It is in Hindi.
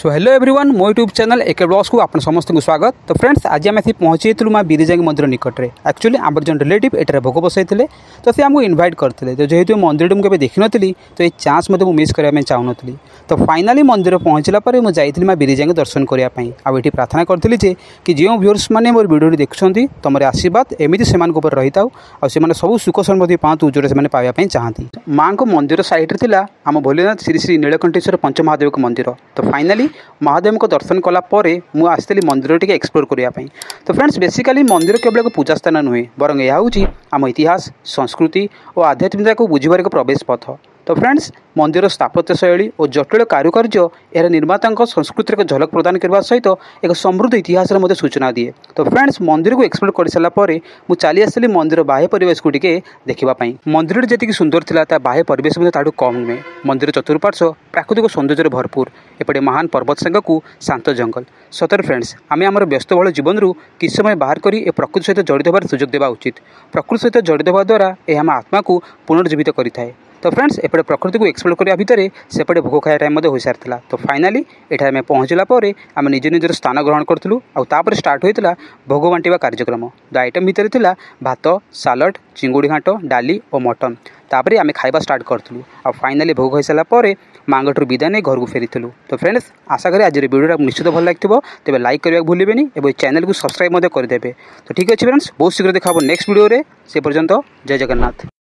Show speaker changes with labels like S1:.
S1: सो हेलो एवरीवन मो यूट्यूब चैनल एके ब्लॉग्स को आप समस्त को स्वागत। तो फ्रेंड्स आज आम पहुँची माँ बिरिजा मंदिर निकट में एक्चुअली आम जो रिलेटिव एटार भोग बसई तो सी आमको इनवाइट करते। तो जेहेतु मंदिर मुझे देखी नी तो ये चान्स मुझे मिस करने चाहूनी। तो फाइनाली मंदिर पहुँचला मुझे माँ बिरिजा दर्शन करने आठ प्रार्थना करी कि जो व्यूअर्स मैंने मोर वीडियो देखुं तुम आशीर्वाद एमती से रही था और सब सुख समृद्धि पाँच जो से पाइबापी चाहती। माँ को मंदिर साइड थी आम भोलेनाथ श्री श्री नीलकंठेश्वर पंचमहादेव मंदिर। तो फाइनाली महादेव को दर्शन कलापर मुझे आसती मंदिर टी एक्सप्लोर करने। तो फ्रेंड्स बेसिकली मंदिर केवल एक पूजा स्थान नुहे बरং यह हूँ आम इतिहास संस्कृति और आध्यात्मिकता को बुझार एक प्रवेश पथ। तो फ्रेंड्स मंदिर स्थापत्य शैली और जटिल कारुकार्य यार निर्माता संस्कृति एक झलक प्रदान करने सहित एक समृद्ध इतिहास सूचना दिए। तो फ्रेंड्स मंदिर को एक्सप्लोर कर सारापर मुझे चली आसली मंदिर बाह्य परिवेश को देखापी। मंदिर जी सुंदर था बाह्य परिवेश कम नुहे। मंदिर चतुर्पार्श्व प्राकृतिक सौंदर्य भरपूर एपटे महान पर्वत सांगक शांत जंगल। सतर फ्रेंड्स आम आम व्यस्तबहुल जीवन रू किस समय बाहर कर प्रकृति सहित जड़ित होवार सुजोग देवा उचित। प्रकृति सहित जड़ित होवा द्वारा यह आम आत्मा को पुनर्जीवित करें। तो फ्रेंड्स एपटे प्रकृति को एक्सप्लोर करने भितर सेपटे भोग खाया टाइम हो सारी। तो फाइनाली एठार आम पहुँचला आम निज निजर स्थान ग्रहण करूँ और स्टार्ट होता भोग बांटा कार्यक्रम। जो आइटम भितर था भात सालड चिंगुड़ी घाट डाली और मटन तापर आम खाइबा स्टार्ट करूँ और फाइनाली भोग हो सारापर मांगठू विदाय नहीं घर को फेरीलु। तो फ्रेंड्स आशा करें आज वीडियो निश्चित भल लगे तेज लाइक करने भूलें और चैनल को सब्सक्राइब करदे। तो ठीक अच्छे फ्रेंड्स बहुत शीघ्र देखा नेक्स्ट वीडियो से पर्यंत जय जगन्नाथ।